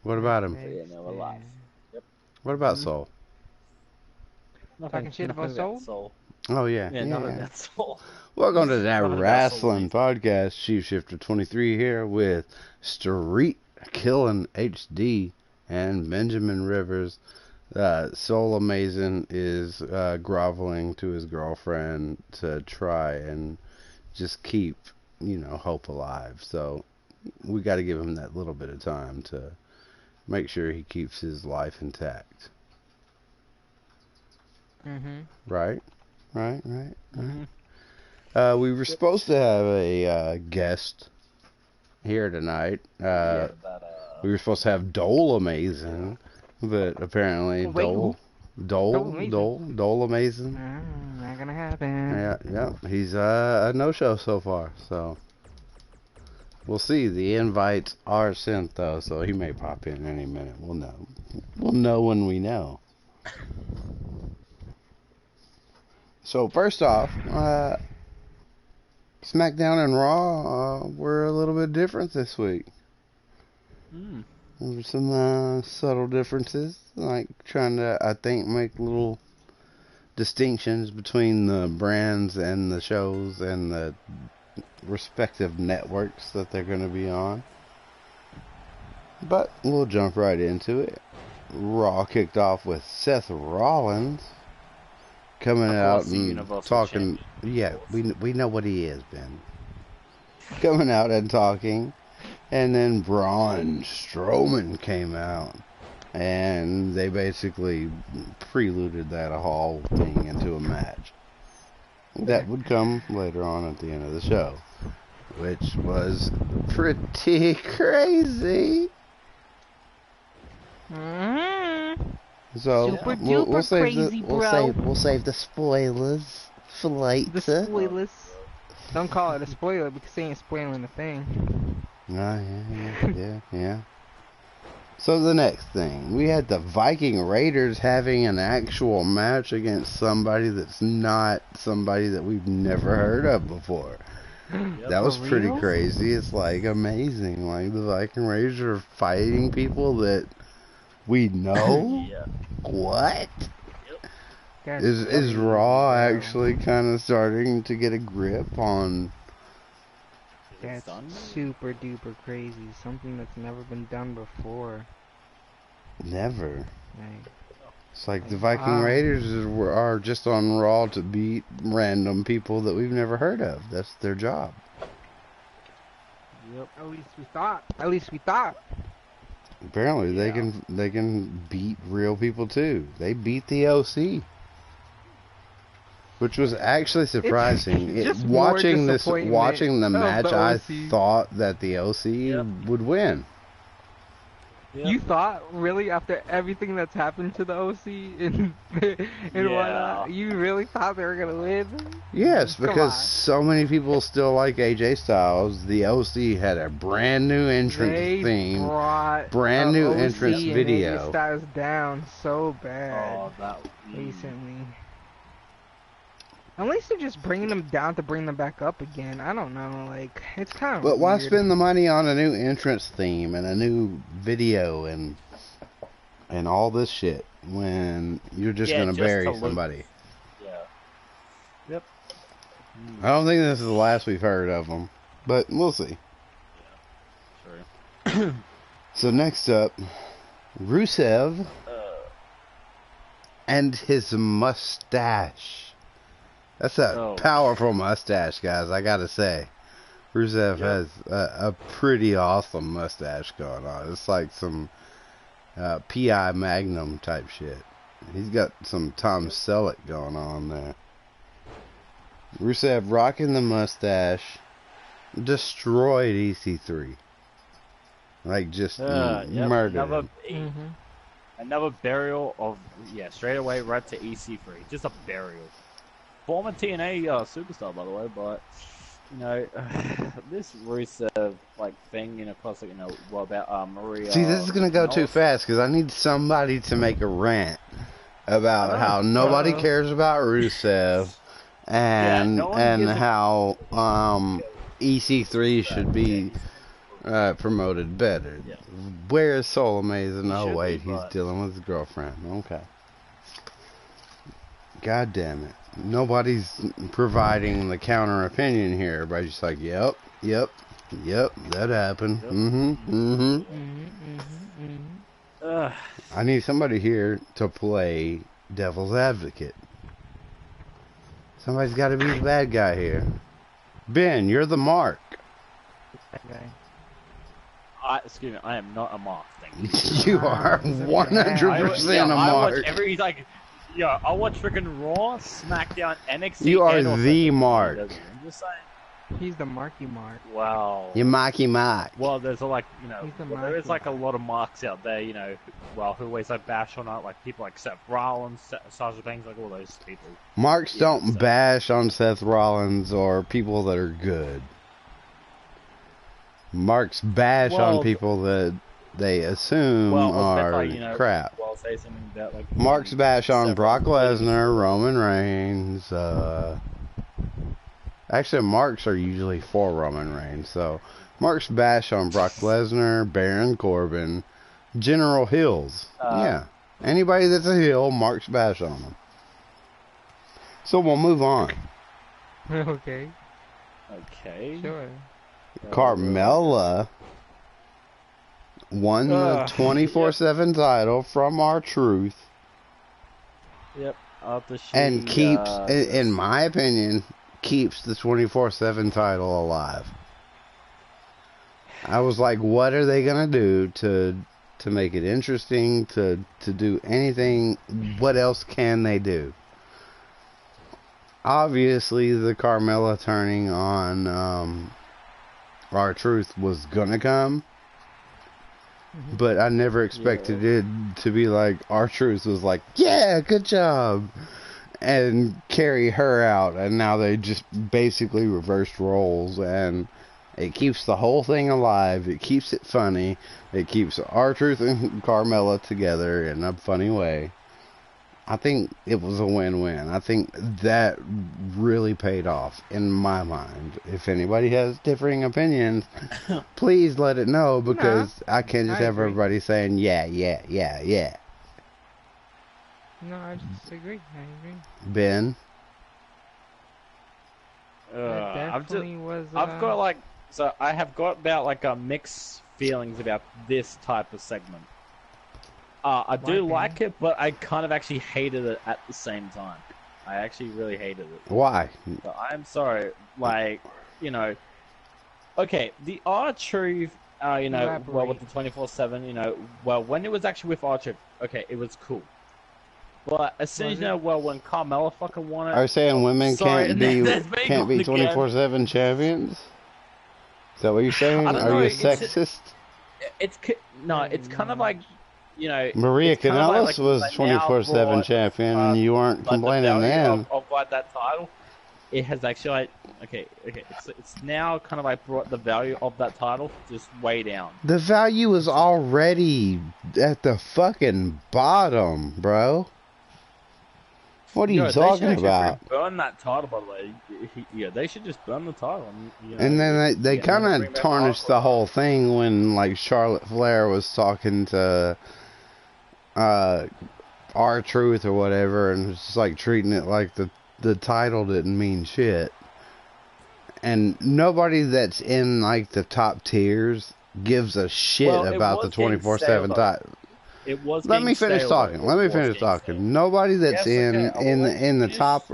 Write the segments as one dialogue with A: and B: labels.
A: What about him?
B: Yeah, no, we're live. Yep.
A: What about Soul?
C: Talking shit about Soul?
A: Oh, yeah.
B: Yeah, nothing about Soul.
A: Welcome to That
B: Nothing about Soul.
A: Wrasslin podcast. Sheepshifter 23 here with Streetkilln HD and Benjamin Rivers. Soulamazin is groveling to his girlfriend to try and just keep, hope alive. So we got to give him that little bit of time to make sure he keeps his life intact. Right.
C: Mm-hmm.
A: We were supposed to have a guest here tonight. We were supposed to have Soulamazin, but apparently Soulamazin.
C: Not gonna happen.
A: Yeah. He's a no-show so far. So we'll see. The invites are sent though, so he may pop in any minute. We'll know. We'll know when we know. So first off, SmackDown and Raw were a little bit different this week. There were some subtle differences, like trying to, I think, make little distinctions between the brands and the shows and the respective networks that they're going to be on. But we'll jump right into it. Raw kicked off with Seth Rollins coming out and talking. Yeah, we know what he is, Ben. Coming out and talking, and then Braun Strowman came out, and they basically preluded that whole thing into a match that would come later on at the end of the show, which was pretty crazy. So we'll save the spoilers for later.
C: The spoilers. Don't call it a spoiler because they ain't spoiling the thing.
A: Yeah. So the next thing, we had the Viking Raiders having an actual match against somebody that's not somebody that we've never heard of before. That was pretty crazy. It's like amazing. Like the Viking Raiders are fighting people that we know.
B: Yeah.
A: What? Is Raw actually kind of starting to get a grip on?
C: That's super duper crazy. Something that's never been done before.
A: Never. It's like the Viking Raiders are just on Raw to beat random people that we've never heard of. That's their job.
C: Yep. At least we thought.
A: Apparently they can beat real people too. They beat the OC, which was actually surprising. Watching the match, I thought that the OC would win.
C: Yep. You thought, really, after everything that's happened to the OC and whatnot, you really thought they were gonna win?
A: Yes, because so many people still like AJ Styles. The OC had a brand new entrance theme, brand new entrance video.
C: AJ Styles down so bad recently. At least they're just bringing them down to bring them back up again. I don't know, like, it's kind of
A: But
C: weird.
A: why spend the money on a new entrance theme and a new video and all this shit when you're just going to bury somebody?
B: Yeah. Yep.
A: I don't think this is the last we've heard of them, but we'll see.
B: Yeah. Sure.
A: So next up, Rusev and his mustache. That's a powerful mustache, guys, I gotta say. Rusev has a pretty awesome mustache going on. It's like some P.I. Magnum type shit. He's got some Tom Selleck going on there. Rusev rocking the mustache, destroyed EC3. Like, just murdered.
B: Another burial of, straight away right to EC3. Just a burial. Former TNA superstar, by the way, but this Rusev thing, plus what about Maria?
A: See, this is gonna go too fast because I need somebody to make a rant about how nobody cares about Rusev and how EC3 should be promoted better.
B: Yeah.
A: Where is Soulamazin? Oh, wait,
B: be,
A: he's dealing with his girlfriend. Okay. God damn it. Nobody's providing the counter opinion here. Everybody's just like, yep, that happened. I need somebody here to play devil's advocate. Somebody's got to be the bad guy here. Ben, you're the mark.
C: Okay.
B: Excuse me, I am not a mark. Thank
A: You are 100% a mark.
B: I watch freaking Raw, SmackDown, NXT.
A: You are the mark.
B: I'm just saying.
C: He's the Marky Mark.
B: Wow.
A: You Marky Mark.
B: Well, there's a lot of marks out there, who always bash on it, like people like Seth Rollins, Sasha Banks, like all those people.
A: Marks don't bash on Seth Rollins or people that are good. Marks bash on people that they assume are crap.
B: Well, say something about
A: Marks bash on Brock Lesnar, Roman Reigns. Actually, marks are usually for Roman Reigns. So, marks bash on Brock Lesnar, Baron Corbin, General Hills. Yeah. Anybody that's a heel, marks bash on them. So, we'll move on.
C: Okay.
B: Sure.
A: Carmella won the 24/7 title from R-Truth.
B: Yep.
A: And keeps, in my opinion, keeps the 24/7 title alive. I was like, what are they gonna do to make it interesting, to do anything? What else can they do? Obviously, the Carmella turning on R-Truth was gonna come, but I never expected it to be like R-Truth was like, yeah, good job, and carry her out, and now they just basically reversed roles, and it keeps the whole thing alive. It keeps it funny. It keeps R-Truth and Carmella together in a funny way. I think it was a win-win. I think that really paid off in my mind. If anybody has differing opinions, please let it know, because I can't just have everybody saying, yeah.
C: No, I just agree.
A: Ben?
B: I have got about mixed feelings about this type of segment. I do like it, but I kind of actually hated it at the same time. I actually really hated it.
A: Why?
B: But I'm sorry. Okay, the R-Truth, with the 24/7, when it was actually with R-Truth, okay, it was cool. But as soon as when Carmella fucking won it...
A: Are you saying women can't be 24/7 champions? Is that what you're saying? Are you sexist?
B: It's kind of like...
A: Maria Kanellis was 24/7 champion, and you weren't complaining then.
B: Of that title, it has actually it's now kind of brought the value of that title just way down.
A: The value is already at the fucking bottom, bro. What are you talking about?
B: Burn that title, by the way. They should just burn the title.
A: And then they kind of tarnished the whole thing when Charlotte Flair was talking to R-Truth or whatever, and it's just treating it like the title didn't mean shit. And nobody that's in the top tiers gives a shit about the 24/7 title. Let me finish talking. Nobody that's in the top,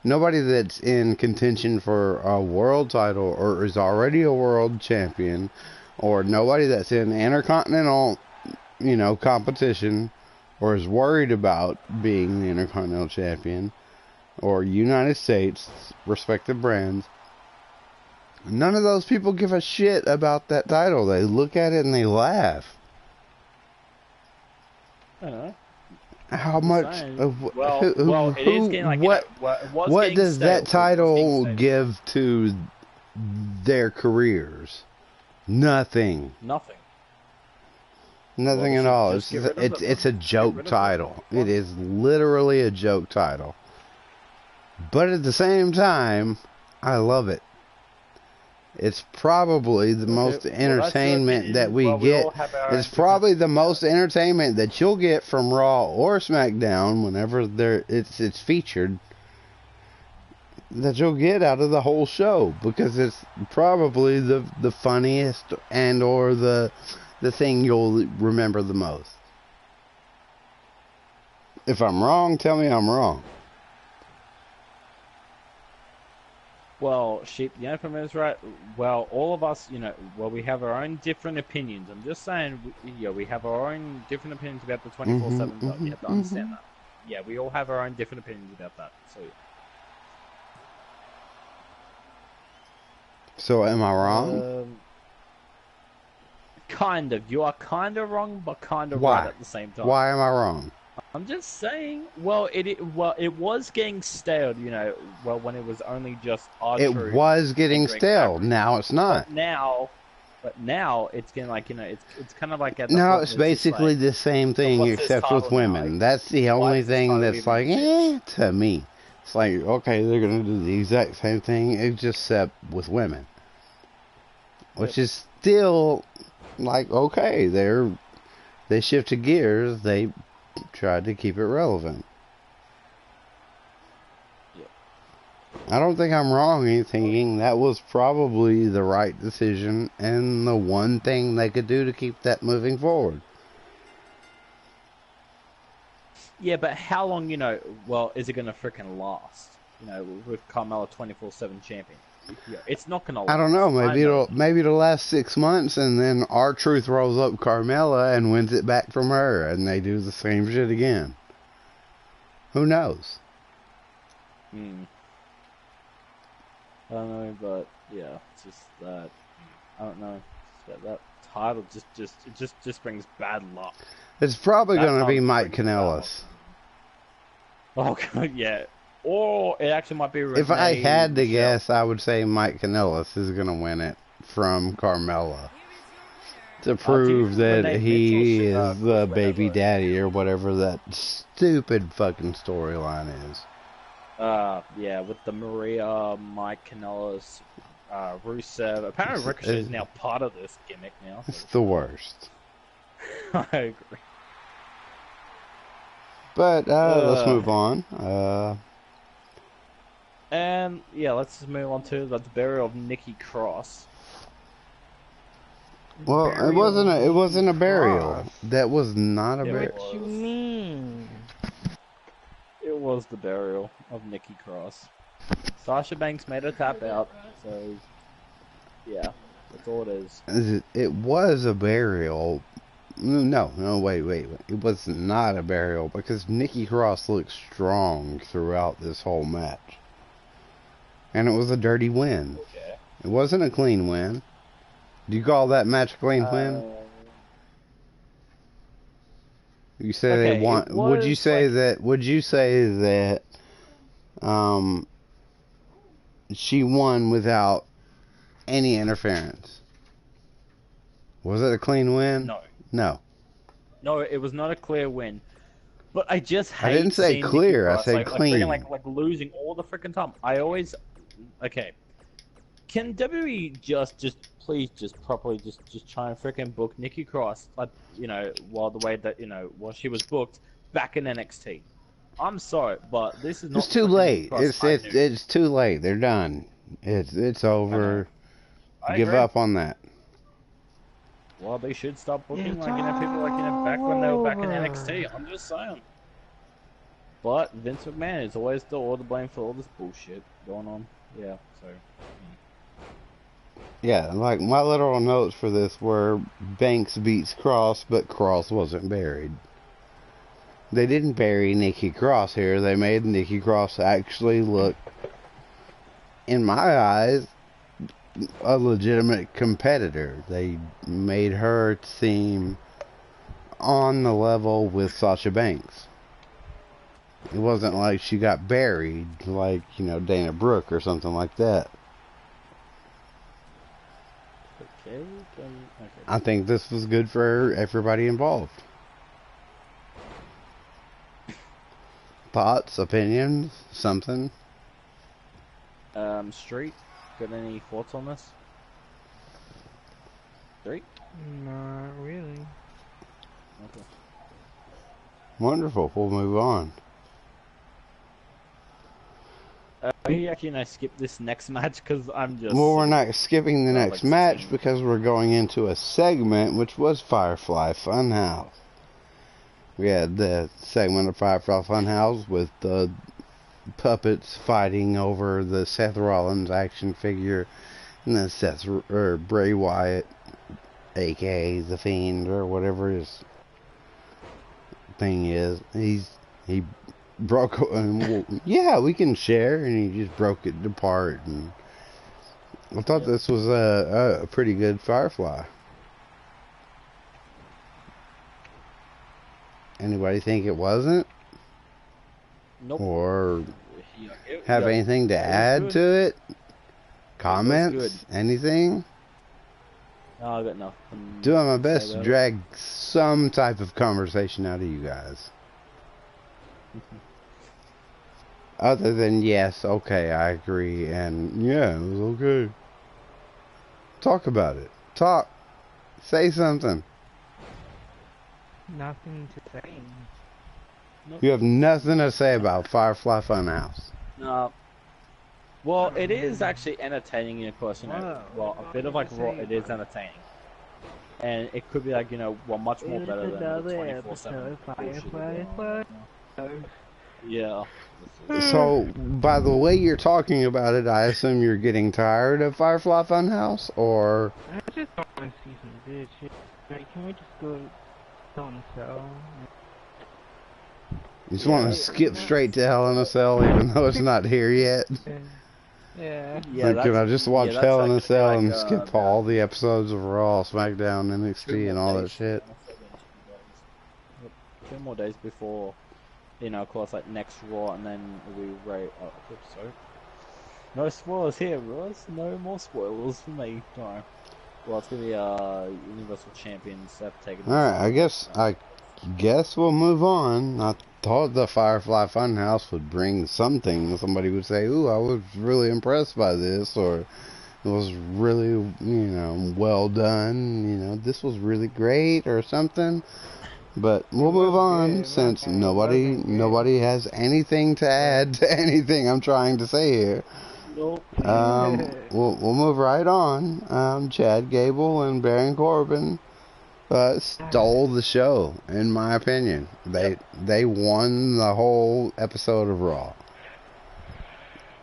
A: nobody that's in contention for a world title or is already a world champion, or nobody that's in intercontinental, competition, or is worried about being the Intercontinental Champion, or United States, respective brands, none of those people give a shit about that title. They look at it and they laugh.
B: I don't know.
A: How much?
B: It is getting
A: what does that title give to their careers? Nothing. Nothing at all. It's a joke title. It is literally a joke title. But at the same time, I love it. It's probably the most entertainment that we get. It's probably the most entertainment that you'll get from Raw or SmackDown whenever it's featured. That you'll get out of the whole show, because it's probably the funniest and or the thing you'll remember the most. If I'm wrong, tell me I'm wrong.
B: Well, Sheep, the info is right. Well, all of us, we have our own different opinions. I'm just saying, we have our own different opinions about the 24/7 stuff. You have to understand that. Yeah, we all have our own different opinions about that.
A: So am I wrong?
B: Kind of. You are kind of wrong, but kind of right at the same time.
A: Why am I wrong?
B: I'm just saying. Well, it was getting stale. When it was only just R-Truth.
A: It was getting stale. Now it's not.
B: But now it's getting it's kind of like at the
A: now it's basically the same thing except with women. That's the only thing that's like to me. It's like, okay, they're gonna do the exact same thing, except with women, which is still like, okay, they shifted gears. They tried to keep it relevant. I don't think I'm wrong in thinking that was probably the right decision and the one thing they could do to keep that moving forward.
B: Yeah, but how long, is it going to freaking last? With Carmella 24/7 champion. It's not going to last.
A: I don't know. Maybe it'll last 6 months, and then R-Truth rolls up Carmella and wins it back from her, and they do the same shit again. Who knows?
B: I don't know, but yeah, it's just that I don't know. That title just brings bad luck.
A: It's probably going to be Mike Kanellis.
B: Oh god, yeah. Or it actually might be Renee.
A: If I had to guess, I would say Mike Kanellis is going to win it from Carmella to prove that he is the baby daddy or whatever that stupid fucking storyline is.
B: Yeah, with the Maria, Mike Kanellis, Rusev. Apparently Ricochet is now part of this gimmick now. So.
A: It's the worst.
B: I agree.
A: But let's move on.
B: And yeah, let's just move on to the burial of Nikki Cross.
A: Well, it wasn't a burial. That was not a burial.
C: What you mean?
B: It was the burial of Nikki Cross. Sasha Banks made a tap out, so yeah, that's all it is.
A: It was a burial. No, wait. It was not a burial because Nikki Cross looked strong throughout this whole match. And it was a dirty win.
B: Okay.
A: It wasn't a clean win. Do you call that match a clean win? You say they won. Would you say that she won without any interference? Was it a clean win?
B: No, it was not a clear win. But I just hate.
A: I didn't say clear. I said clean.
B: Like losing all the freaking time. Okay. Can WWE please properly try and freaking book Nikki Cross while she was booked back in NXT. I'm sorry, but this is not.
A: It's too late. It's too late. They're done. It's over. Give up on that.
B: Well, they should stop booking people back when they were back in NXT. I'm just saying. But Vince McMahon is always all the blame for all this bullshit going on. Yeah, so.
A: Yeah, like my literal notes for this were Banks beats Cross, but Cross wasn't buried. They didn't bury Nikki Cross here. They made Nikki Cross actually look, in my eyes, a legitimate competitor. They made her seem on the level with Sasha Banks. It wasn't like she got buried like, Dana Brooke or something like that.
B: Okay.
A: I think this was good for everybody involved. Thoughts, opinions, something?
B: Street, got any thoughts on this? 3?
C: Not really.
B: Okay.
A: Wonderful. We'll move on.
B: We actually skip this next match because I'm just.
A: Well, we're not skipping the next match because we're going into a segment which was Firefly Funhouse. We had the segment of Firefly Funhouse with the puppets fighting over the Seth Rollins action figure, and then Bray Wyatt, aka the Fiend or whatever his thing is. He broke. Yeah, we can share, and he just broke it apart. And I thought this was a pretty good Firefly. Anybody think it wasn't?
B: Nope.
A: Or have anything to add to it? Comments? Anything?
B: No, I got nothing.
A: Doing my best to drag some type of conversation out of you guys. Other than yes, okay, I agree, and yeah, it was okay. Talk about it. Talk. Say something.
C: Nothing to say.
A: Nope. You have nothing to say about Firefly Funhouse.
B: No. Well, it is actually entertaining, of course, well, a bit of like Raw, it is entertaining. And it could be like, well, much more better than the 24/7 Firefly. Yeah.
A: So, by the way you're talking about it, I assume you're getting tired of Firefly Funhouse, or?
C: I just don't want to see some good shit. Like, can we just go on the cell?
A: You just want to skip straight to Hell in a Cell, even though it's not here yet?
C: Yeah.
A: Like, can I just watch Hell in a Cell and skip all the episodes of Raw, SmackDown, NXT, and all that shit?
B: 2 more days before, of course, like next Raw, and then we rate up episode. No spoilers here, Ross. No more spoilers for me. Sorry. Well, it's gonna be Universal Champions have taken.
A: All right, I guess we'll move on. I thought the Firefly Funhouse would bring something. Somebody would say, "Ooh, I was really impressed by this," or "It was really, well done. This was really great," or something. But we'll move on since nobody has anything to add to anything I'm trying to say here.
B: Nope.
A: We'll move right on. Chad Gable and Baron Corbin stole the show, in my opinion. They won the whole episode of Raw.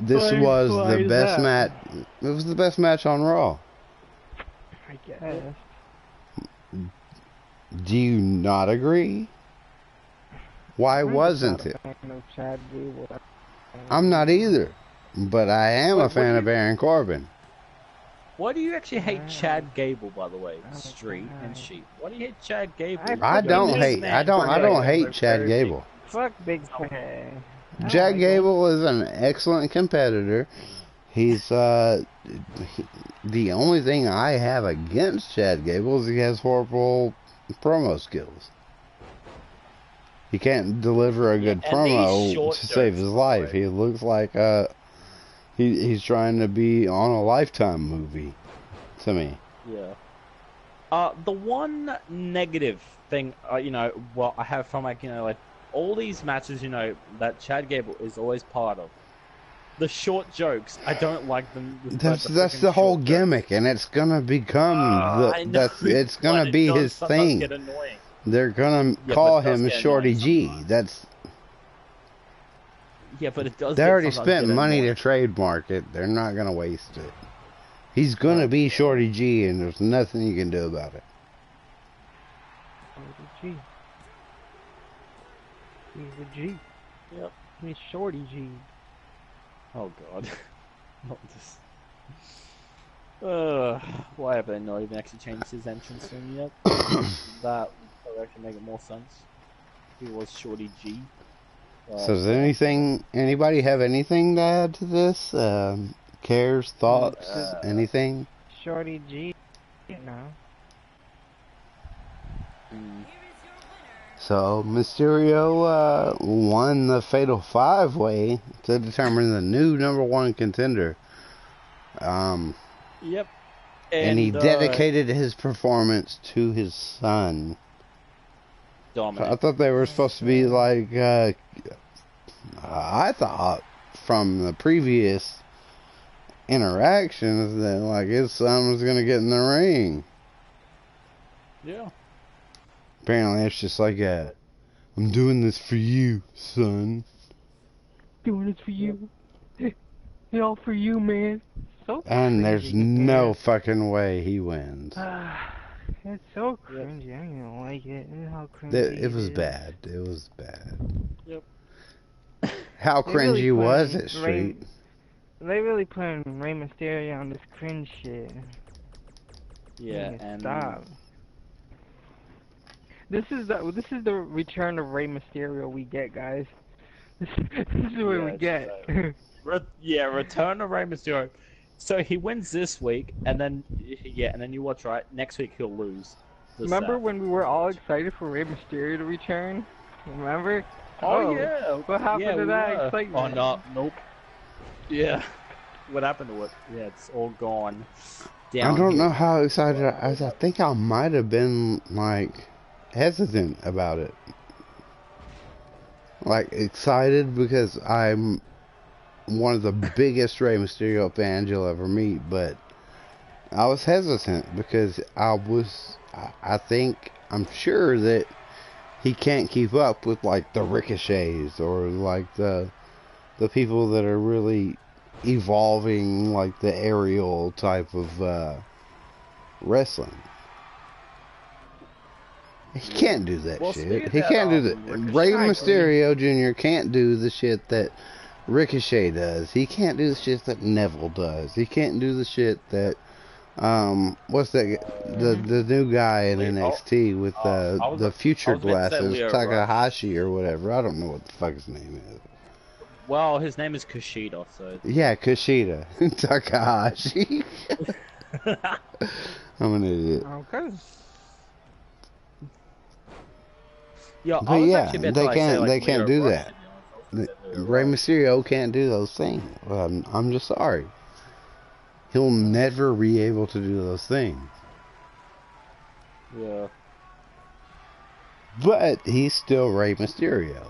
A: This was the best match. It was the best match on Raw.
C: I guess.
A: Do you not agree? Why wasn't it? I'm not either, but I am a fan of Baron Corbin.
B: Why do you actually hate Chad Gable, by the way? Street and Sheep. Why do you hate Chad Gable?
A: I don't hate Chad Gable.
C: Fuck Big Fan.
A: Chad Gable is an excellent competitor. He's the only thing I have against Chad Gable is he has horrible promo skills. He can't deliver a good promo to save his life. He looks like he's trying to be on a Lifetime movie to me.
B: Yeah. The one negative thing, what I have from like all these matches, that Chad Gable is always part of. The short jokes, I don't like them.
A: That's the whole gimmick, and it's gonna become it's gonna be his thing. They're gonna call him Shorty G. That's
B: but it does.
A: They already spent money to trademark it. They're not gonna waste it. He's gonna be Shorty G, and there's nothing you can do about it.
C: Shorty G. He's a G.
B: Yep.
C: He's Shorty G.
B: Oh God, not this. Why have they not even actually changed his entrance thing yet? That would actually make it more sense. He was Shorty G.
A: So does anybody have anything to add to this? Cares, thoughts, anything?
C: Shorty G,
A: So Mysterio won the Fatal 5-Way to determine the new #1 contender.
B: Yep.
A: And he dedicated his performance to his son.
B: Dominic.
A: I thought they were supposed to be like, I thought from the previous interactions that like his son was gonna get in the ring.
B: Yeah.
A: Apparently it's just like I'm doing this for you, son.
C: Doing this for you. It's all for you, man. So
A: and
C: cringy,
A: there's no fucking way he wins.
C: It's so cringy. I don't like it. How cringy
A: It was bad. It was bad.
B: Yep.
A: How cringy was it, Street?
C: They really putting Rey Mysterio on this cringe shit.
B: Yeah, and
C: stop. This is the return of Rey Mysterio we get, guys. This is what we get.
B: Return of Rey Mysterio. So he wins this week, and then and then you watch, right? Next week he'll lose.
C: Remember when we were all excited for Rey Mysterio to return? Remember?
B: Oh yeah.
C: What happened to that excitement?
B: Oh no, nope. Yeah. What happened to it? Yeah, it's all gone.
A: I don't know how excited I was. I think I might have been like hesitant about it. Like excited because I'm one of the biggest Rey Mysterio fans you'll ever meet, but I was hesitant because I'm sure that he can't keep up with like the Ricochets or like the people that are really evolving like the aerial type of wrestling. He can't do that shit. He can't do that. Rey Mysterio Jr. can't do the shit that Ricochet does. He can't do the shit that Neville does. He can't do the shit that what's that? The new guy in NXT with the future glasses, Takahashi or whatever. I don't know what the fuck his name is.
B: Well, his name is Kushida, so...
A: Yeah, Kushida. Takahashi. I'm an idiot.
C: Okay.
B: Yeah,
A: but yeah, they can't do that. Rey Mysterio can't do those things. I'm just sorry. He'll never be able to do those things.
B: Yeah.
A: But he's still Rey Mysterio.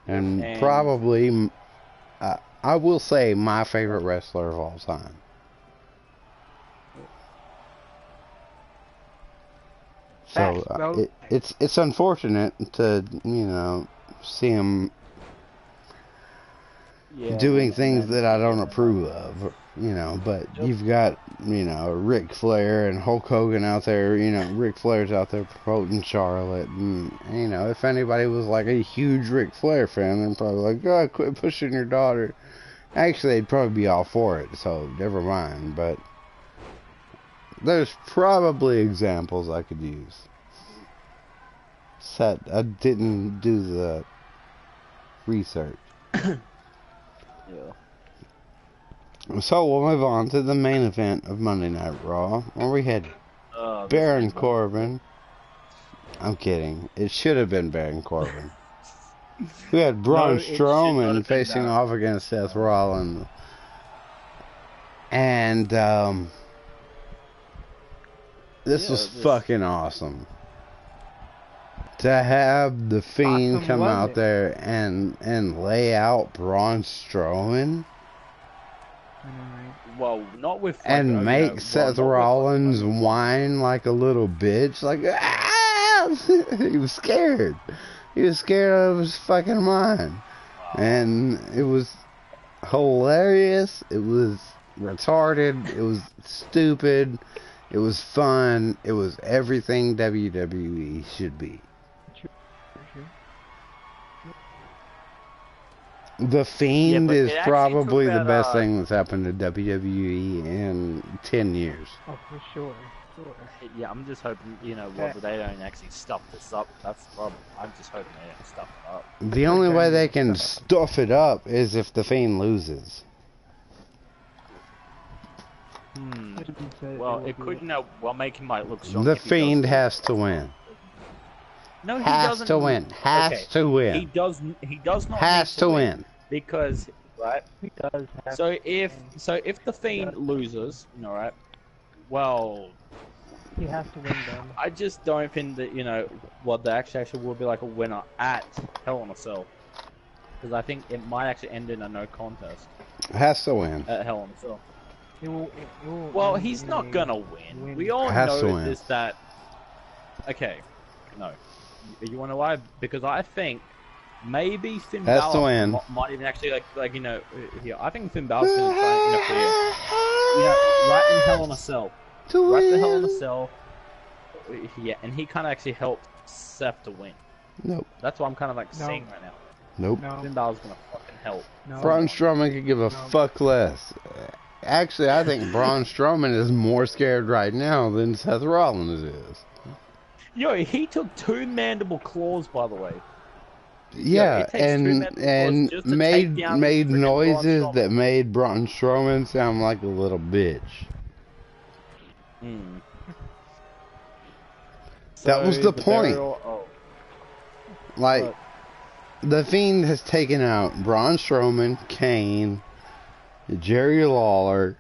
A: And probably, I will say, my favorite wrestler of all time. So it's unfortunate to see him doing things that I don't approve of. But you've got Ric Flair and Hulk Hogan out there. Ric Flair's out there promoting Charlotte, and if anybody was like a huge Ric Flair fan, they're probably like, "God, quit pushing your daughter." Actually, they'd probably be all for it, so never mind. But there's probably examples I could use. I didn't do the research.
B: Yeah.
A: So we'll move on to the main event of Monday Night Raw, where we had Baron Corbin. I'm kidding. It should have been Baron Corbin. We had Braun Strowman facing off against Seth Rollins. And this was fucking awesome. To have the Fiend come out there and lay out Braun Strowman.
B: Well, not with...
A: And make Seth Rollins whine like a little bitch. Like, he was scared. He was scared out of his fucking mind. Wow. And it was hilarious. It was retarded. It was stupid. It was fun. It was everything WWE should be. The Fiend is probably the best thing that's happened to WWE in 10 years.
C: Oh, for sure.
B: Yeah, I'm just hoping, they don't actually stuff this up. That's the problem. I'm just hoping they don't stuff it up.
A: The only way they can stuff it up is if the Fiend loses.
B: Well, it could, make him might look strong.
A: The Fiend has to win.
B: No, he doesn't.
A: To win. Has to win.
B: He does not
A: has to win.
B: Because, right?
C: He does.
B: So if the Fiend loses, right? Well,
C: he has to win then.
B: I just don't think that, you know, what the actually will be like a winner at Hell in a Cell. Because I think it might actually end in a no contest.
A: It has to win.
B: At Hell in a Cell.
C: It will
B: Well, he's not gonna win. We all know this, that... Okay, no. You wanna know why? Because I think maybe Finn Balor might even actually, like you know, here. I think Finn Balor's gonna try and interfere. You know, right in Hell in a Cell. Right to Hell in a Cell. Yeah, and he kind of actually helped Seth to win.
A: Nope.
B: That's what I'm kind of like seeing right now.
A: Nope.
B: Finn Balor's gonna fucking help.
A: Braun Strowman could give a fuck less. Actually, I think Braun Strowman is more scared right now than Seth Rollins is.
B: Yo, he took 2 mandible claws, by the way.
A: Yeah, and made noises that made Braun Strowman sound like a little bitch. That was the point. Like, The Fiend has taken out Braun Strowman, Kane, Jerry Lawler,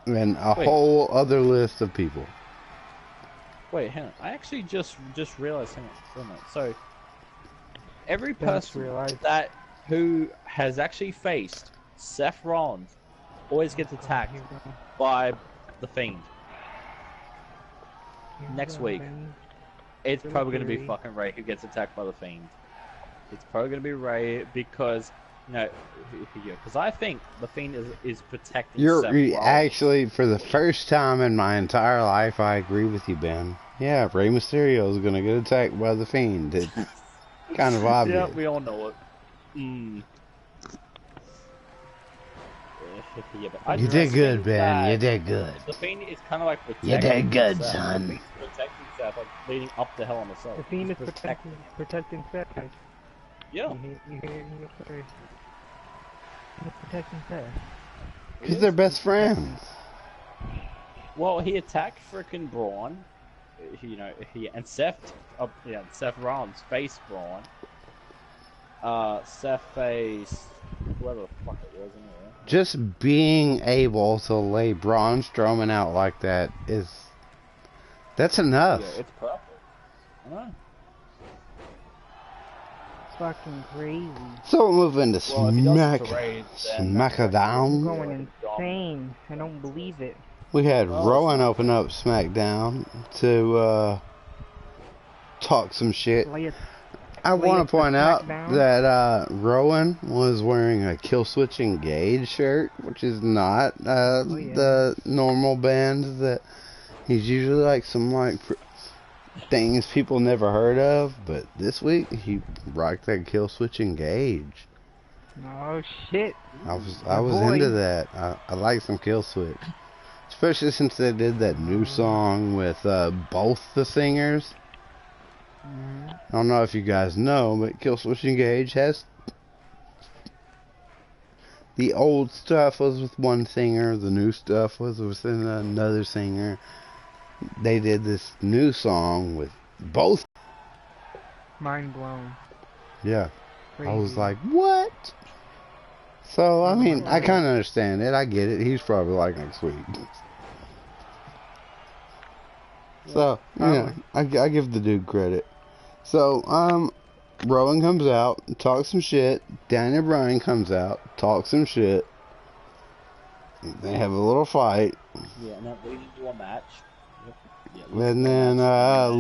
A: and a whole other list of people.
B: Wait, hang on. I actually just realized, hang on. So, every person that who has actually faced Seth Rollins always gets attacked by the Fiend. Next week, it's probably going to be fucking Ray who gets attacked by the Fiend. It's probably going to be Ray because, you know, because I think the Fiend is protecting Seth Rollins.
A: Actually, for the first time in my entire life, I agree with you, Ben. Yeah, Rey Mysterio is going to get attacked by the Fiend. It's kind of obvious.
B: Yeah, we all know it.
A: Yeah, you did good, Ben. You did good.
B: The Fiend is kind of like protecting
A: You did good,
B: Seth.
A: son.
B: Protecting Seth, like leading up to Hell in a Cell.
C: The Fiend is protecting Seth.
B: Yeah.
C: He's protecting Seth.
A: Because they're best friends.
B: Well, he attacked frickin' Braun. You know, and Seth Rollins faced Braun. Seth faced whoever the fuck it was anyway.
A: Just being able to lay Braun Strowman out like that that's enough.
B: Yeah, it's perfect. I know.
C: Fucking crazy.
A: So we'll move into SmackDown.
C: I'm going insane. I don't believe it.
A: We had Rowan open up SmackDown to talk some shit. I want to point out that Rowan was wearing a Killswitch Engage shirt, which is not the normal band that he's usually like some like things people never heard of. But this week he rocked that Killswitch Engage.
C: Oh shit!
A: I was into that. I like some Killswitch, especially since they did that new song with both the singers. I don't know if you guys know, but Killswitch Engage has the old stuff was with one singer, the new stuff was with another singer. They did this new song with both.
C: Mind blown.
A: Yeah.
C: Crazy.
A: I was like, what? So, I mean, I kind of understand it. I get it. He's probably like next week. So, yeah, I give the dude credit. So, Rowan comes out, talks some shit. Daniel Bryan comes out, talks some shit. They have a little fight.
B: Yeah, and that leads into a match.
A: And then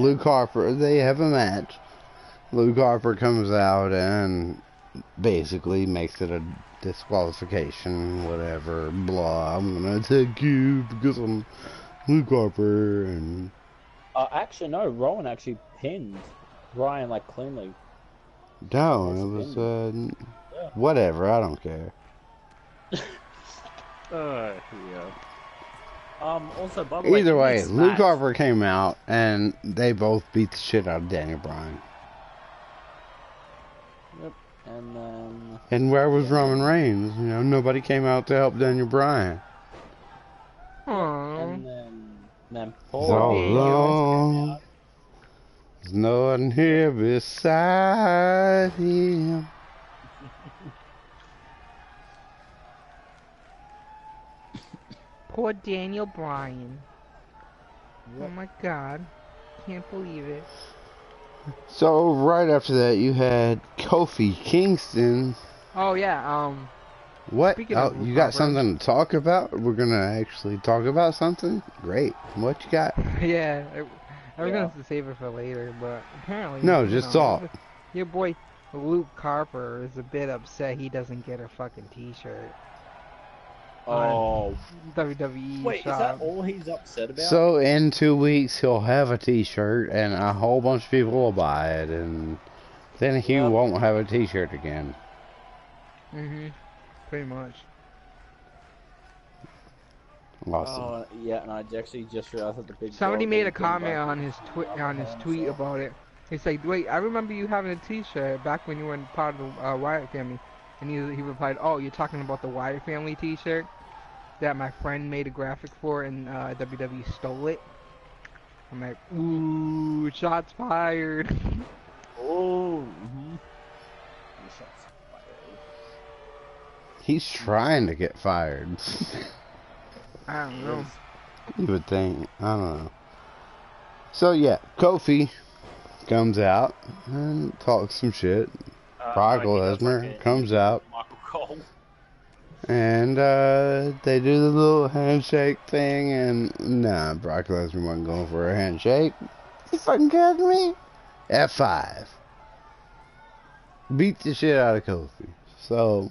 A: Luke Harper, they have a match. Luke Harper comes out and basically makes it a disqualification, whatever, blah. I'm gonna attack you because I'm Luke Harper. And
B: actually, no, Rowan actually pinned Ryan like cleanly.
A: No, it was whatever. I don't care.
B: Yeah. Also, by the way,
A: either way, Luke Harper came out and they both beat the shit out of Daniel Bryan.
B: Yep. And then.
A: And where was Roman Reigns? You know, nobody came out to help Daniel Bryan.
B: And then Paul
A: so long. There's no one here beside him.
C: Poor Daniel Bryan.
B: Yep.
C: Oh my god. Can't believe it.
A: So right after that, you had Kofi Kingston.
C: Oh yeah.
A: What?
C: Speaking
A: Oh,
C: of
A: you
C: Luke
A: got
C: Harper.
A: something to talk about? We're gonna actually talk about something? Great. What you got?
C: Yeah. I was gonna save it for later, but apparently.
A: No, just talk.
C: Your boy Luke Harper is a bit upset he doesn't get a fucking T-shirt.
B: Oh.
C: WWE
B: Wait,
C: shop.
B: is that all he's upset about?
A: So in 2 weeks he'll have a T-shirt and a whole bunch of people will buy it, and then he won't have a T-shirt again.
C: Pretty much.
A: Awesome.
B: Yeah, and I actually just realized that the big.
C: Somebody made a comment on his tweet about it. He's like, "Wait, I remember you having a T-shirt back when you were part of the Wyatt family." And he replied, "Oh, you're talking about the Wyatt family T-shirt that my friend made a graphic for, and WWE stole it." I'm like, "Ooh, shots fired."
B: Oh.
A: He's trying to get fired.
C: I don't know.
A: You would think. I don't know. So yeah, Kofi comes out and talks some shit. Brock Lesnar comes out.
B: Michael Cole.
A: And they do the little handshake thing, and nah, Brock Lesnar wasn't going for a handshake. You fucking kidding me? F5. Beat the shit out of Kofi. So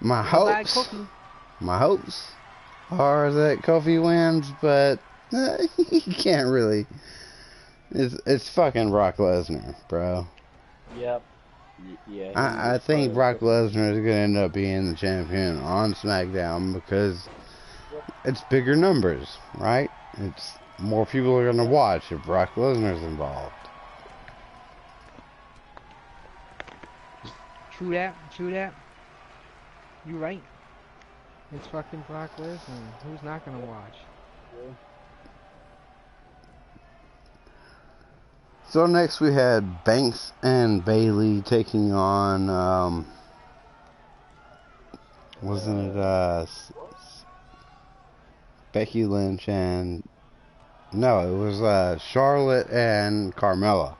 A: my hopes are that Kofi wins, but he can't really. It's fucking Brock Lesnar, bro.
B: Yep. Yeah.
A: I think Brock Lesnar is going to end up being the champion on SmackDown because it's bigger numbers, right? It's more people are going to watch if Brock Lesnar's involved.
C: True that. You're right. It's fucking Brock Lesnar. Who's not gonna watch?
A: So next we had Banks and Bailey taking on, wasn't it, Becky Lynch and, no, it was, Charlotte and Carmella.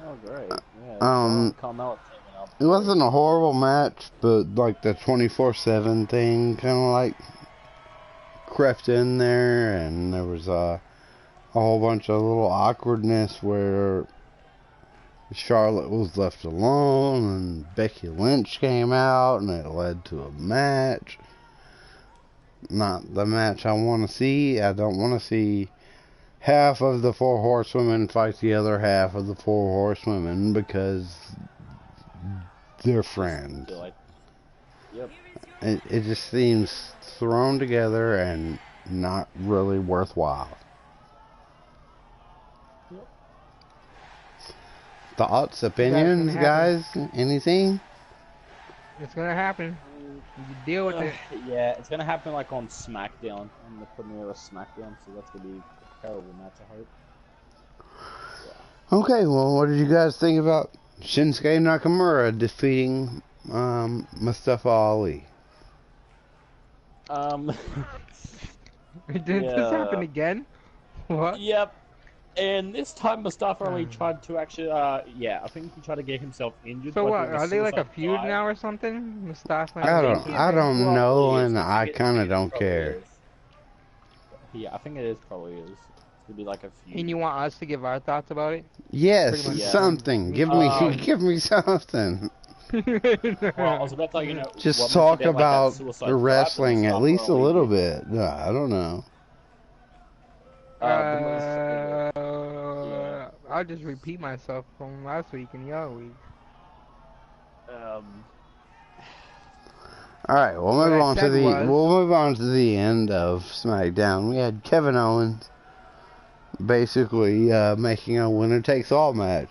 B: Oh, great. Yeah,
A: Carmella taking up. It wasn't a horrible match, but, like, the 24/7 thing kind of, like, crept in there, and there was, a whole bunch of little awkwardness where Charlotte was left alone and Becky Lynch came out and it led to a match. Not the match I want to see. I don't want to see half of the 4 horsewomen fight the other half of the 4 horsewomen because they're friends.
B: Yep.
A: It just seems thrown together and not really worthwhile. Thoughts, opinions, guys? Anything?
C: It's gonna happen. You deal with it.
B: Yeah, it's gonna happen like on SmackDown, on the premiere of SmackDown, so that's gonna be a terrible match, I hope. Yeah.
A: Okay, well, what did you guys think about Shinsuke Nakamura defeating Mustafa Ali?
C: Did this happen again? What?
B: Yep. And this time Mustafa Ali tried to actually, I think he tried to get himself injured.
C: So what, are they like a feud now or something? Mustafa?
A: I don't know, and I kind of don't care.
B: Yeah, I think it is probably is. It's gonna be like a feud.
C: And you want us to give our thoughts about it?
A: Yes, something. Give me something.
B: Well, I was about to,
A: just talk about the wrestling at least a little bit. I don't know.
C: I'll just repeat myself from last week and the other week.
A: Alright, we'll move on to the end of SmackDown. We had Kevin Owens basically making a winner takes all match,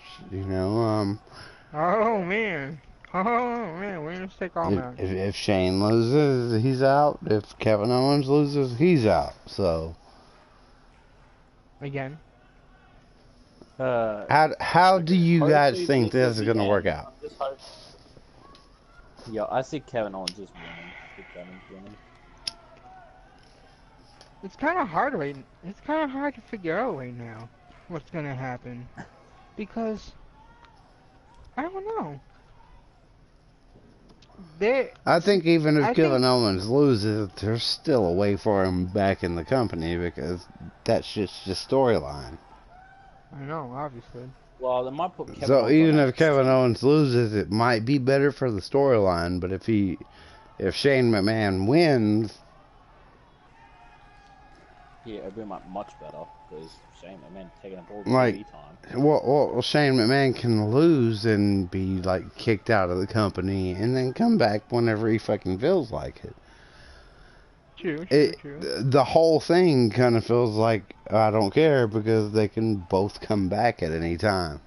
C: Oh man, winner take all match.
A: If Shane loses, he's out. If Kevin Owens loses, he's out. So
C: again.
A: How do you guys think this is gonna work out?
B: Yeah, I see Kevin Owens just winning.
C: It's kind of hard It's kind of hard to figure out right now what's gonna happen because I don't know.
A: I think even if Kevin Owens loses, there's still a way for him back in the company because that's just the storyline.
C: I know, obviously.
B: Well, they might put Kevin
A: so even if Kevin Owens loses, it might be better for the storyline. But if Shane McMahon wins,
B: yeah, it'd be much better because Shane McMahon taking up all the
A: like,
B: time.
A: Well, Shane McMahon can lose and be like kicked out of the company, and then come back whenever he fucking feels like it.
C: True.
A: The whole thing kind of feels like I don't care because they can both come back at any time.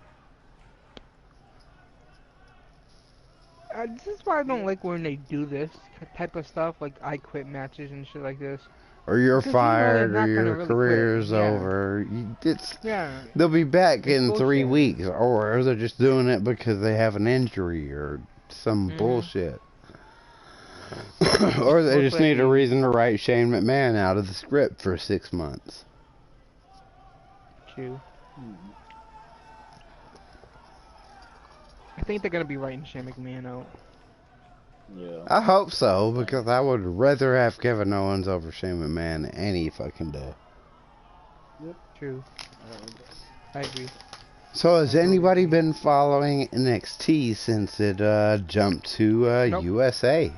C: This is why I don't like when they do this type of stuff, like I quit matches and shit like this.
A: Or you're fired, or your career's over. They'll be back in 3 weeks, or they're just doing it because they have an injury or some bullshit. Or they just need a reason to write Shane McMahon out of the script for 6 months.
C: True. I think they're gonna be writing Shane McMahon out.
B: Yeah.
A: I hope so, because I would rather have Kevin Owens over Shane McMahon any fucking day.
C: Yep, true. I agree.
A: So has anybody been following NXT since it jumped to USA?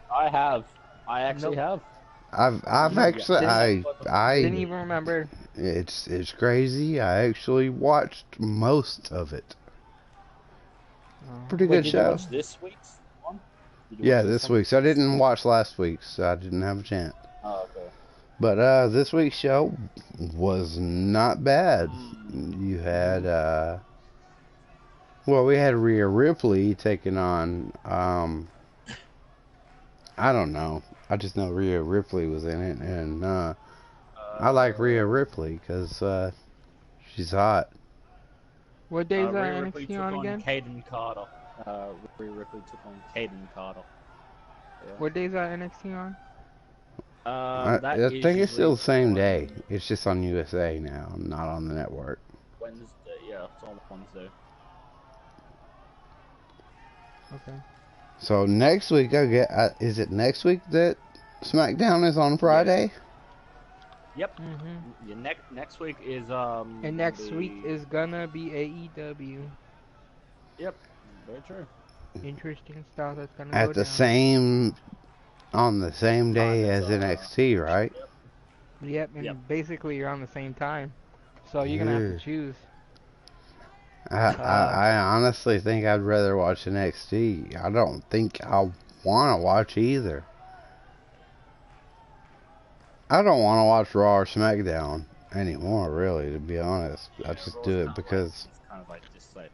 B: I have. I actually have.
A: I've actually I
C: didn't even remember.
A: It's crazy. I actually watched most of it. Pretty good show.
B: Did you watch this week's one?
A: Yeah, this week's. I didn't watch last week's, so I didn't have a chance.
B: Oh, okay.
A: But this week's show was not bad. You had well, we had Rhea Ripley taking on I don't know. I just know Rhea Ripley was in it, and I like Rhea Ripley because she's hot.
C: What days are
B: Rhea Ripley
C: NXT on again?
B: Caden Carter. Rhea Ripley took on Caden Carter. Yeah.
C: What days are NXT on?
A: I think it's still the same day. It's just on USA now, not on the network.
B: Wednesday, yeah, it's on Wednesday.
C: Okay.
A: So next week I get. Is it next week that SmackDown is on Friday?
B: Yep. Yeah, next week is
C: And next week is gonna be AEW.
B: Yep. Very true.
C: Interesting stuff that's gonna
A: At
C: go
A: the
C: down.
A: same. On the same day as NXT, right?
C: Yep, and basically you're on the same time. So you're gonna have to choose.
A: I honestly think I'd rather watch NXT. I don't think I want to watch either. I don't want to watch Raw or SmackDown anymore, really, to be honest. I just do it because...
B: It's kind of like just like,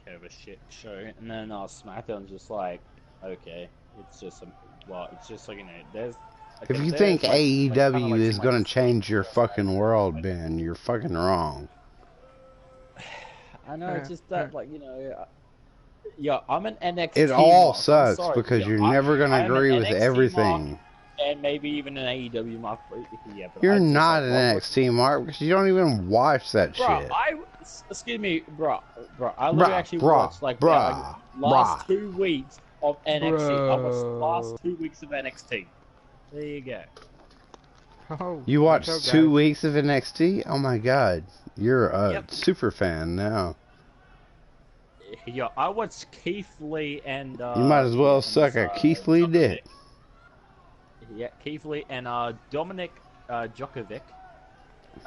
B: kind of a shit show. And then SmackDown's just like, okay, it's just a... Well, it's just like, you know, there's...
A: If you think AEW is going to change your fucking world, Ben, you're fucking wrong.
B: I know, it's just that, like, you know... Yeah, I'm an NXT
A: It all
B: mark.
A: sucks because you're never going to agree with everything.
B: And maybe even an AEW mark. Yeah, but
A: you're not an NXT mark because you don't even watch that shit.
B: Excuse me, bro. I literally actually watched like last 2 weeks of NXT. I watched the last 2 weeks of NXT. There you go.
C: Oh,
A: you watched 2 weeks of NXT? Oh my god, you're a super fan now.
B: Yeah, I watched Keith Lee and.
A: You might as well suck a Keith Lee dick.
B: Yeah, Keith Lee and Dominic Djokovic.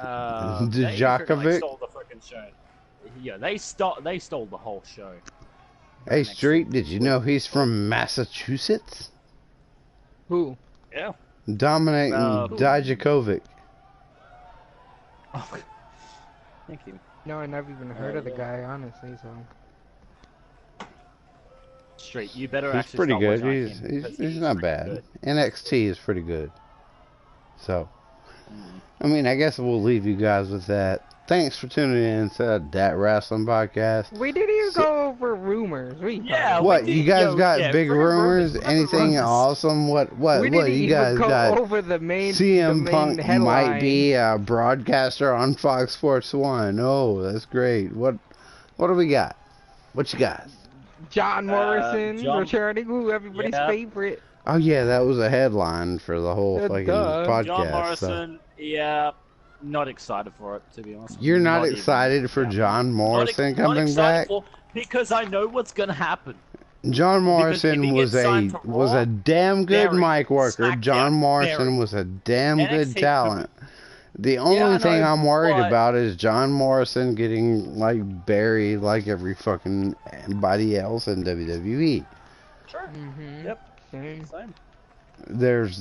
A: Djokovic?
B: They stole the freaking show. Yeah, they stole the whole show.
A: Hey, Street, did you know he's from Massachusetts?
C: Who?
B: Yeah.
A: Dominic Djokovic.
B: Oh, thank you.
C: No, I never even heard of the guy, honestly, so...
B: Street, you better
A: he's
B: actually
A: pretty good. He's not bad.
B: Good.
A: NXT is pretty good. So, I mean, I guess we'll leave you guys with that. thanks for tuning in to Dat Wrasslin podcast.
C: We didn't even go over rumors.
A: What, you guys got big rumors? Anything awesome? What you guys got?
C: Over the main
A: CM Punk
C: headline.
A: might be a broadcaster on Fox Sports 1. Oh, that's great. What do we got? What you got?
C: John Morrison returning, who everybody's favorite.
A: Oh yeah, that was a headline for the whole fucking podcast.
B: John Morrison, yeah, not excited for it, to be honest.
A: You're not excited for John Morrison coming back?
B: Because I know what's gonna happen.
A: John Morrison was a damn good mic worker. John Morrison was a damn good talent. The only thing I'm worried about is John Morrison getting like buried like every fucking body else in WWE.
B: Sure. Yep. Same.
A: There's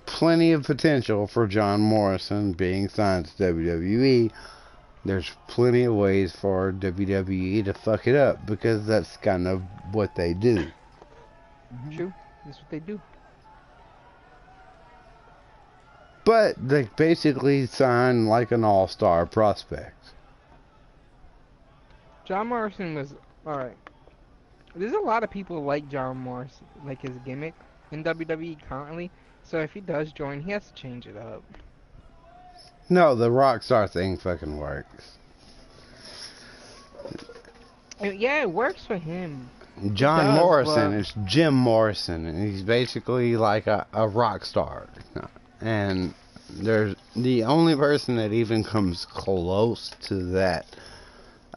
A: plenty of potential for John Morrison being signed to WWE. There's plenty of ways for WWE to fuck it up because that's kind of what they do.
C: True. That's what they do.
A: But they basically sign like an all-star prospect.
C: John Morrison was alright. There's a lot of people like John Morrison, like his gimmick in WWE currently. So if he does join, he has to change it up.
A: No, the Rockstar thing fucking works.
C: Yeah, it works for him.
A: John Morrison is Jim Morrison, and he's basically like a rock star. And there's the only person that even comes close to that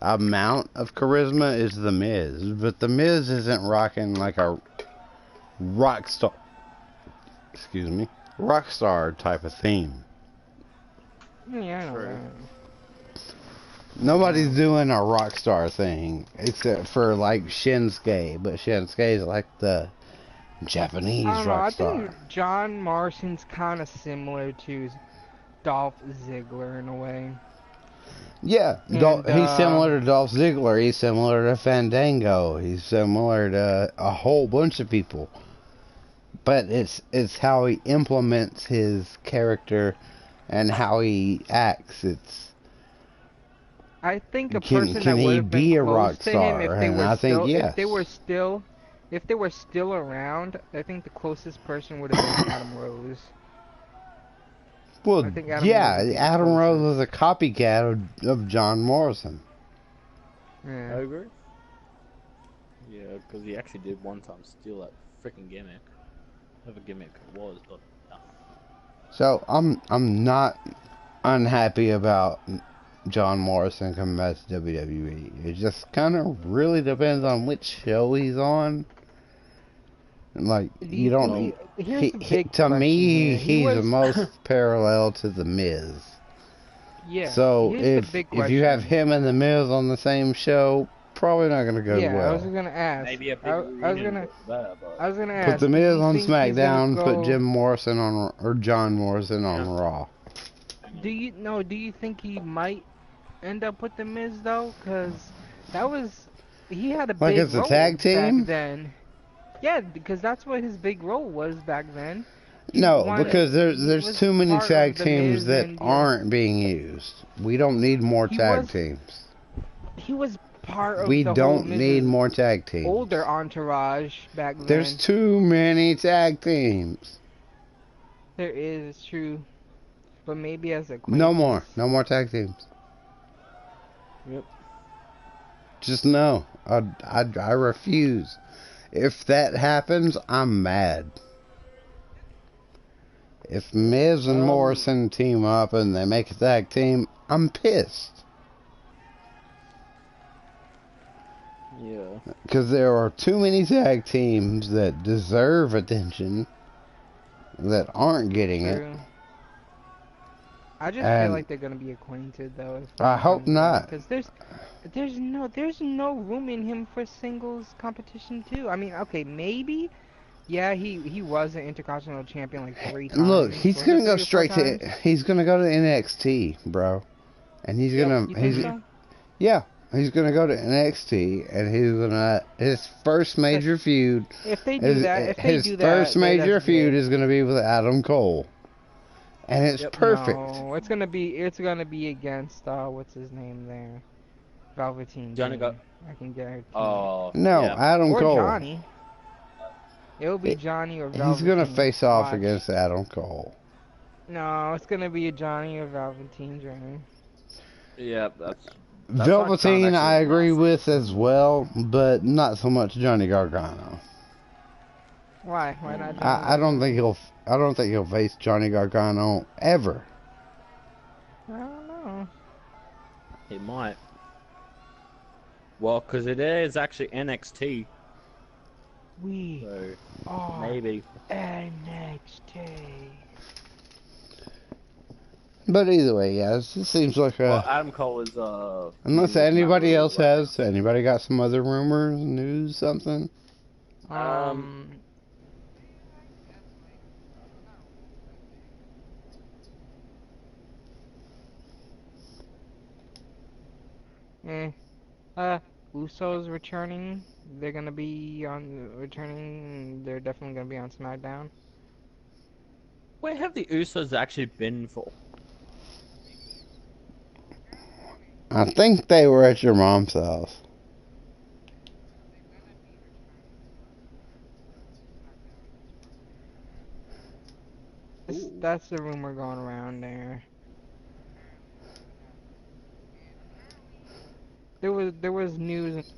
A: amount of charisma is The Miz. But The Miz isn't rocking like a rock star type of theme.
C: Yeah, I know that.
A: Nobody's doing a rock star thing except for like Shinsuke, but Shinsuke is like the Japanese rock star.
C: I think John Morrison's kind of similar to Dolph Ziggler in a way.
A: Yeah, he's similar to Dolph Ziggler. He's similar to Fandango. He's similar to a whole bunch of people. But it's how he implements his character and how he acts.
C: I think a person that would have been close to him if they were still around, I think the closest person would have been Adam Rose.
A: Well, Adam Rose was a copycat of John Morrison.
C: Yeah.
B: I agree. Yeah, because he actually did one time steal that freaking gimmick. Whatever gimmick it was, but no.
A: So I'm not unhappy about John Morrison coming back to WWE. It just kind of really depends on which show he's on. Like, you don't... to me, he's the most parallel to The Miz.
C: Yeah.
A: So, if you have him and The Miz on the same show, probably not going to go well.
C: Yeah, I was going to ask.
B: Maybe a big
C: I was going to ask.
A: Put The Miz on SmackDown, put Jim Morrison on... or John Morrison on Raw.
C: Do you think he might end up with The Miz, though? Because that was... He had a big
A: as a tag team?
C: Back then. Yeah, because that's what his big role was back then.
A: Because there's too many tag teams that aren't being used. We don't need more tag teams.
C: He was part of
A: We don't need more tag teams.
C: Older entourage back then.
A: There's too many tag teams.
C: There is, true. But maybe as a...
A: No more tag teams.
C: Yep.
A: Just no. I refuse. If that happens, I'm mad. If Miz and Morrison team up and they make a tag team, I'm pissed.
B: Yeah.
A: Because there are too many tag teams that deserve attention that aren't getting it.
C: I just feel like they're gonna be acquainted though.
A: I hope not.
C: Because there's no room in him for singles competition too. I mean, okay, maybe. Yeah, he was an Intercontinental Champion like 3 times.
A: Look, he's gonna go straight to. He's gonna go to NXT, bro, and he's gonna. He's gonna go to NXT, and he's gonna his first major feud.
C: If they do that,
A: his first major feud is gonna be with Adam Cole. and it's perfect.
C: No, it's gonna be against what's his name there, Velveteen
B: Johnny
C: Dream. I can guarantee.
B: Oh
A: No,
B: yeah.
A: Adam
C: Or
A: Cole.
C: Johnny. It'll be Johnny or Velveteen.
A: He's gonna face off
C: Watch.
A: against Adam Cole.
C: No, it's gonna be a Johnny or Velveteen Dream.
B: Yeah, that's
A: Velveteen, I agree
B: massive.
A: with as well, but not so much Johnny Gargano.
C: Why? Why not? Johnny
A: I don't think he'll face Johnny Gargano ever.
C: I don't know.
B: He might. Well, because it is actually NXT. So maybe.
C: NXT.
A: But either way, yeah, it seems like
B: Well, Adam Cole is
A: unless anybody else has, anybody got some other rumors, news, something?
C: Usos returning. They're gonna be returning. They're definitely gonna be on SmackDown.
B: Where have the Usos actually been for?
A: I think they were at your mom's house.
C: That's the rumor going around there. There was news